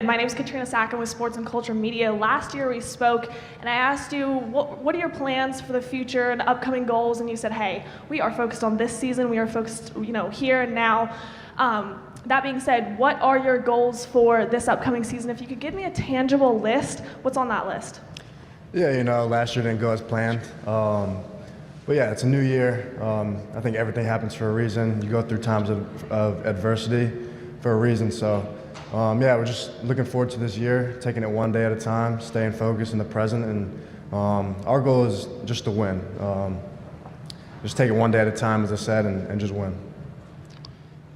My name is Katrina Sacken with Sports and Culture Media. Last year we spoke, and I asked you, what are your plans for the future and upcoming goals? And you said, hey, we are focused on this season. We are focused, here and now. That being said, what are your goals for this upcoming season? If you could give me a tangible list, what's on that list? Yeah, last year didn't go as planned. But yeah, it's a new year. I think everything happens for a reason. You go through times of adversity for a reason. So we're just looking forward to this year, taking it one day at a time, staying focused in the present. And our goal is just to win. Just take it one day at a time, as I said, and just win.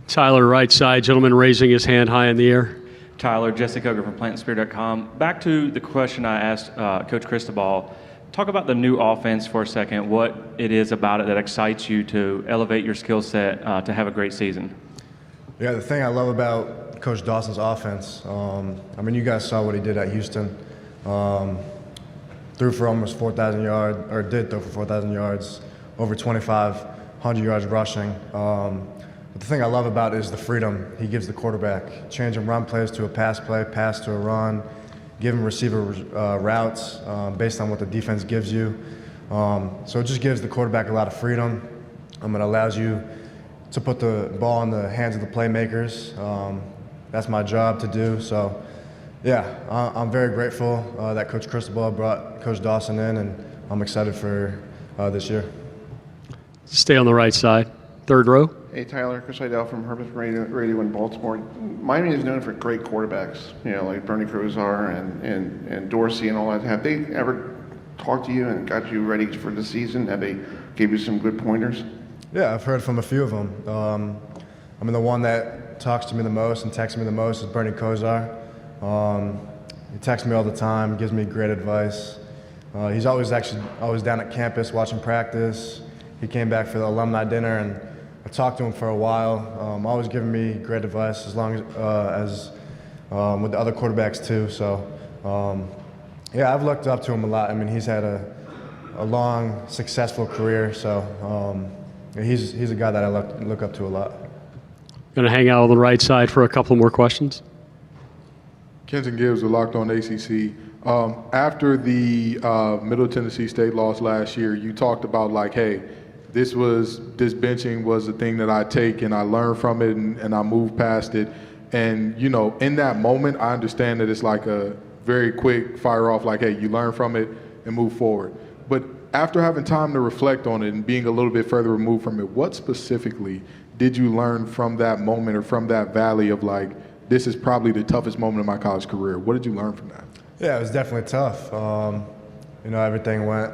Tyler, right side, gentleman raising his hand high in the air. Tyler, Jesse Coger from PlantandSpear.com. Back to the question I asked Coach Cristobal. Talk about the new offense for a second, what it is about it that excites you to elevate your skill set to have a great season. Yeah, the thing I love about Coach Dawson's offense, you guys saw what he did at Houston. Threw for almost 4,000 yards, or did throw for 4,000 yards, over 2,500 yards rushing. But the thing I love about it is the freedom he gives the quarterback, changing run plays to a pass play, pass to a run, giving receiver routes based on what the defense gives you. So it just gives the quarterback a lot of freedom. It allows you to put the ball in the hands of the playmakers. That's my job to do. So, yeah, I'm very grateful that Coach Cristobal brought Coach Dawson in, and I'm excited for this year. Stay on the right side. Third row. Hey, Tyler, Chris Idell from Herbert Radio in Baltimore. Miami is known for great quarterbacks, like Bernie Kosar and Dorsey and all that. Have they ever talked to you and got you ready for the season? Have they gave you some good pointers? Yeah, I've heard from a few of them. The one that talks to me the most and texts me the most is Bernie Kosar. He texts me all the time, gives me great advice. He's always down at campus watching practice. He came back for the alumni dinner, and I talked to him for a while. Always giving me great advice, as long as with the other quarterbacks too. So, I've looked up to him a lot. He's had a long, successful career. So, he's a guy that I look up to a lot. Going to hang out on the right side for a couple more questions. Kenton Gibbs with Locked On ACC. After the Middle Tennessee State loss last year, you talked about hey, this benching was a thing that I take and I learn from it and I move past it. And, in that moment, I understand that it's like a very quick fire off, hey, you learn from it and move forward. But after having time to reflect on it and being a little bit further removed from it, what specifically did you learn from that moment or from that valley of this is probably the toughest moment of my college career? What did you learn from that? Yeah, it was definitely tough. Everything went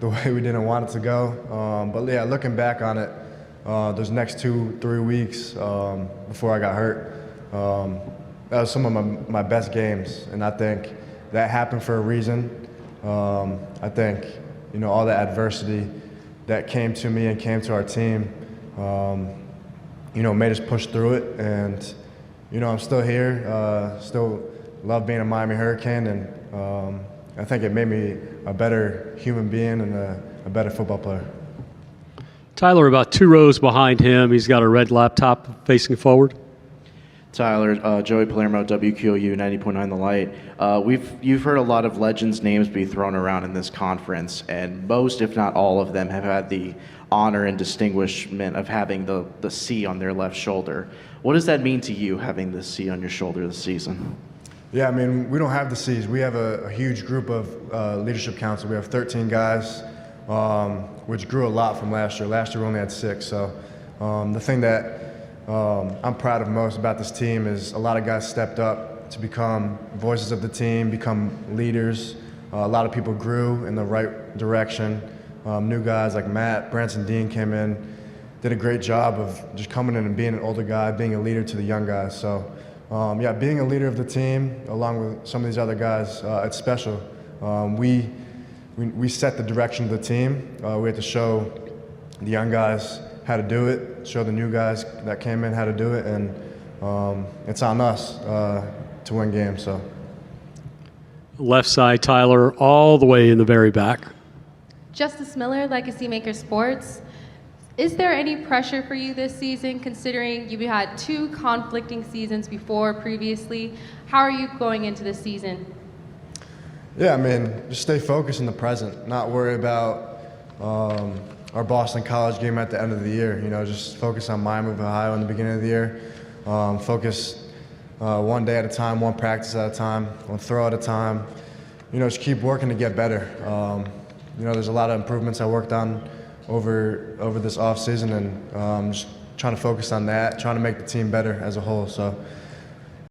the way we didn't want it to go. But yeah, looking back on it, those next 2-3 weeks before I got hurt, that was some of my best games. And I think that happened for a reason. I think, all the adversity that came to me and came to our team, made us push through it. And, I'm still here, still love being a Miami Hurricane, and I think it made me a better human being and a better football player. Tyler, about 2 rows behind him, he's got a red laptop facing forward. Tyler, Joey Palermo, WQOU 90.9 The Light. You've heard a lot of legends' names be thrown around in this conference, and most, if not all of them, have had the honor and distinguishment of having the C on their left shoulder. What does that mean to you, having the C on your shoulder this season? Yeah, we don't have the C's. We have a huge group of leadership council. We have 13 guys, which grew a lot from last year. Last year we only had 6. So the thing that I'm proud of most about this team is a lot of guys stepped up to become voices of the team, become leaders. A lot of people grew in the right direction. New guys like Matt, Branson Dean came in, did a great job of just coming in and being an older guy, being a leader to the young guys. So, being a leader of the team, along with some of these other guys, it's special. We set the direction of the team. We had to show the young guys how to do it, show the new guys that came in how to do it, and it's on us to win games. So, Left side, Tyler, all the way in the very back. Justice Miller, Legacy Maker Sports. Is there any pressure for you this season, considering you've had 2 conflicting seasons before previously? How are you going into this season? Yeah, I mean, just stay focused in the present, not worry about our Boston College game at the end of the year. You know, just focus on Miami of Ohio in the beginning of the year. Focus one day at a time, one practice at a time, one throw at a time. You know, just keep working to get better. You know, there's a lot of improvements I worked on over this off season, and just trying to focus on that, trying to make the team better as a whole. So